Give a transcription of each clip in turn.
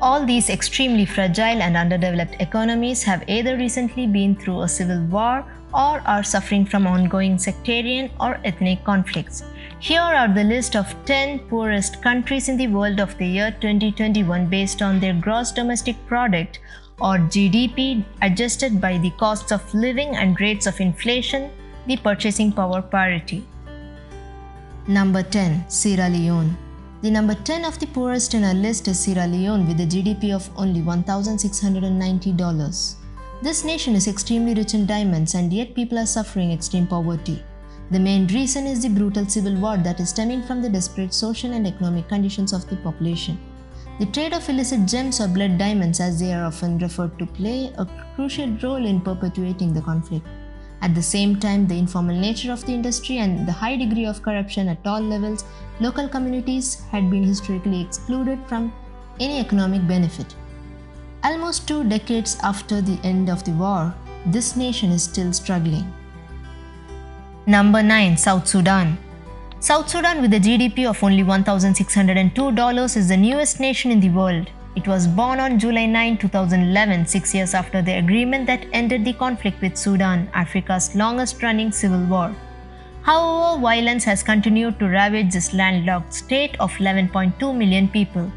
All these extremely fragile and underdeveloped economies have either recently been through a civil war or are suffering from ongoing sectarian or ethnic conflicts. Here are the list of 10 poorest countries in the world of the year 2021 based on their gross domestic product or GDP adjusted by the costs of living and rates of inflation, the purchasing power parity. Number 10. Sierra Leone. The number 10 of the poorest in our list is Sierra Leone with a GDP of only $1,690. This nation is extremely rich in diamonds and yet people are suffering extreme poverty. The main reason is the brutal civil war that is stemming from the desperate social and economic conditions of the population. The trade of illicit gems or blood diamonds, as they are often referred to, play a crucial role in perpetuating the conflict. At the same time, the informal nature of the industry and the high degree of corruption at all levels, local communities had been historically excluded from any economic benefit. Almost 2 decades after the end of the war, this nation is still struggling. Number 9. South Sudan. South Sudan, with a GDP of only $1,602, is the newest nation in the world. It was born on July 9, 2011, 6 years after the agreement that ended the conflict with Sudan, Africa's longest-running civil war. However, violence has continued to ravage this landlocked state of 11.2 million people.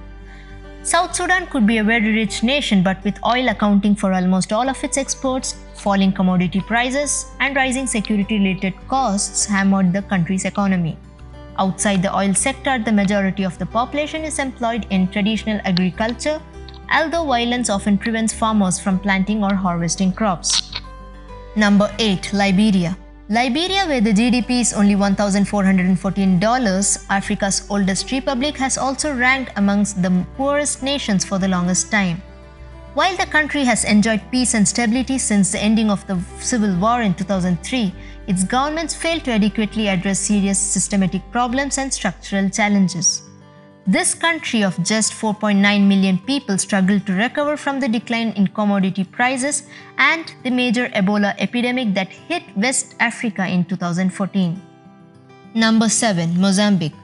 South Sudan could be a very rich nation, but with oil accounting for almost all of its exports, falling commodity prices, and rising security-related costs hammered the country's economy. Outside the oil sector, the majority of the population is employed in traditional agriculture, although violence often prevents farmers from planting or harvesting crops. Number 8. Liberia. Liberia, where the GDP is only $1,414, Africa's oldest republic, has also ranked amongst the poorest nations for the longest time. While the country has enjoyed peace and stability since the ending of the civil war in 2003, its governments failed to adequately address serious systematic problems and structural challenges. This country of just 4.9 million people struggled to recover from the decline in commodity prices and the major Ebola epidemic that hit West Africa in 2014. Number 7. Mozambique.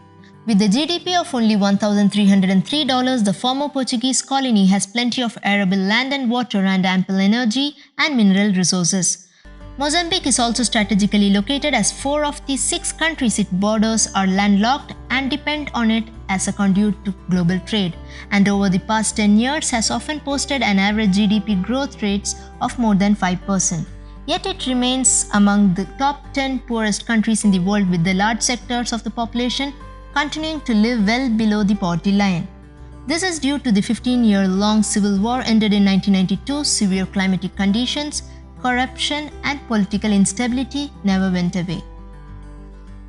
With a GDP of only $1,303, the former Portuguese colony has plenty of arable land and water and ample energy and mineral resources. Mozambique is also strategically located as 4 of the 6 countries it borders are landlocked and depend on it as a conduit to global trade, and over the past 10 years has often posted an average GDP growth rates of more than 5%. Yet it remains among the top 10 poorest countries in the world, with the large sectors of the population continuing to live well below the poverty line. This is due to the 15-year-long civil war ended in 1992, severe climatic conditions, corruption and political instability never went away.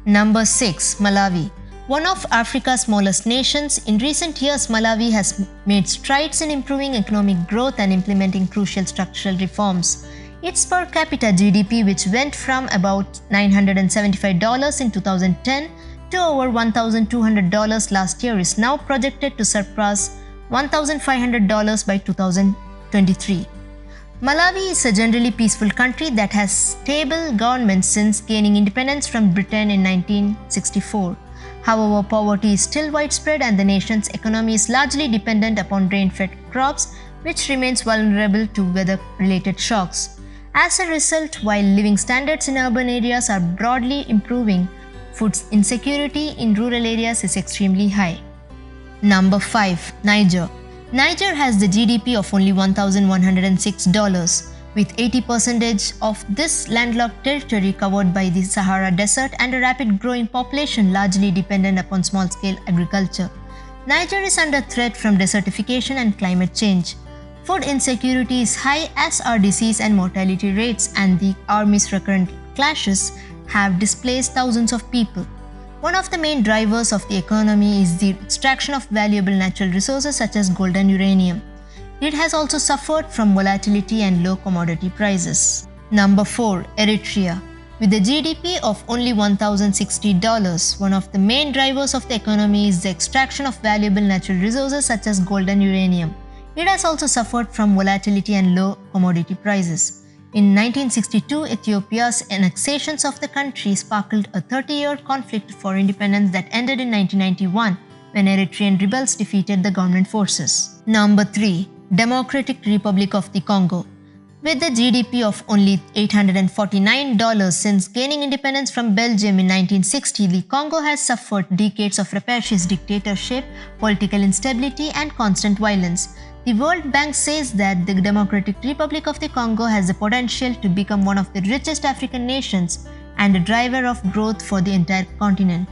Number 6. Malawi. One of Africa's smallest nations, in recent years Malawi has made strides in improving economic growth and implementing crucial structural reforms. Its per capita GDP, which went from about $975 in 2010 to over $1,200 last year, is now projected to surpass $1,500 by 2023. Malawi is a generally peaceful country that has stable government since gaining independence from Britain in 1964. However, poverty is still widespread and the nation's economy is largely dependent upon rain-fed crops, which remains vulnerable to weather-related shocks. As a result, while living standards in urban areas are broadly improving, food insecurity in rural areas is extremely high. Number 5. Niger. Niger has the GDP of only $1,106, with 80% of this landlocked territory covered by the Sahara Desert and a rapid growing population largely dependent upon small-scale agriculture. Niger is under threat from desertification and climate change. Food insecurity is high, as are disease and mortality rates, and the army's recurrent clashes have displaced thousands of people. One of the main drivers of the economy is the extraction of valuable natural resources such as gold and uranium. It has also suffered from volatility and low commodity prices. Number 4. Eritrea. With a GDP of only $1,060, one of the main drivers of the economy is the extraction of valuable natural resources such as gold and uranium. It has also suffered from volatility and low commodity prices. In 1962, Ethiopia's annexations of the country sparkled a 30-year conflict for independence that ended in 1991, when Eritrean rebels defeated the government forces. Number 3. Democratic Republic of the Congo. With a GDP of only $849 since gaining independence from Belgium in 1960, the Congo has suffered decades of rapacious dictatorship, political instability, and constant violence. The World Bank says that the Democratic Republic of the Congo has the potential to become one of the richest African nations and a driver of growth for the entire continent.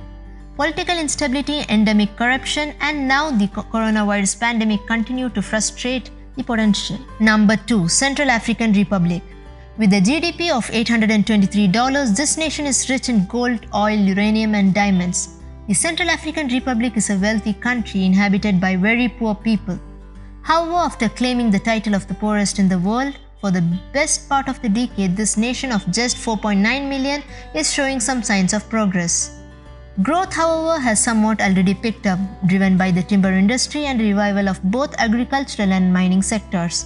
Political instability, endemic corruption, and now the coronavirus pandemic continue to frustrate the potential. Number 2. Central African Republic. With a GDP of $823, this nation is rich in gold, oil, uranium, and diamonds. The Central African Republic is a wealthy country inhabited by very poor people. However, after claiming the title of the poorest in the world, for the best part of the decade, this nation of just 4.9 million is showing some signs of progress. Growth, however, has somewhat already picked up, driven by the timber industry and revival of both agricultural and mining sectors.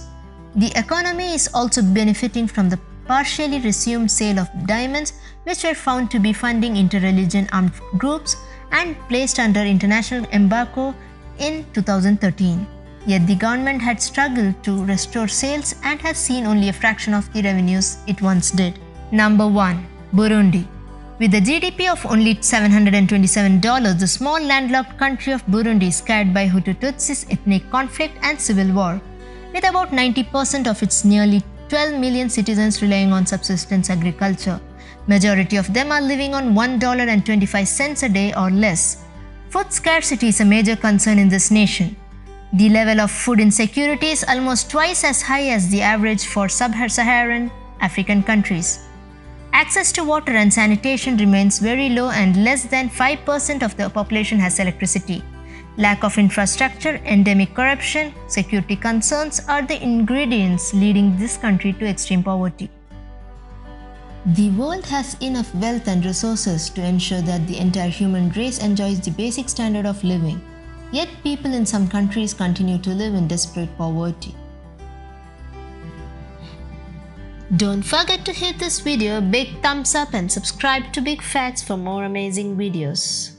The economy is also benefiting from the partially resumed sale of diamonds, which were found to be funding inter-religion armed groups and placed under international embargo in 2013. Yet the government had struggled to restore sales and has seen only a fraction of the revenues it once did. Number 1. Burundi. With a GDP of only $727, the small landlocked country of Burundi is scarred by Hutu-Tutsis ethnic conflict and civil war, with about 90% of its nearly 12 million citizens relying on subsistence agriculture. Majority of them are living on $1.25 a day or less. Food scarcity is a major concern in this nation. The level of food insecurity is almost twice as high as the average for sub-Saharan African countries. Access to water and sanitation remains very low and less than 5% of the population has electricity. Lack of infrastructure, endemic corruption, security concerns are the ingredients leading this country to extreme poverty. The world has enough wealth and resources to ensure that the entire human race enjoys the basic standard of living. Yet people in some countries continue to live in desperate poverty. Don't forget to hit this video a big thumbs up and subscribe to Big Facts for more amazing videos.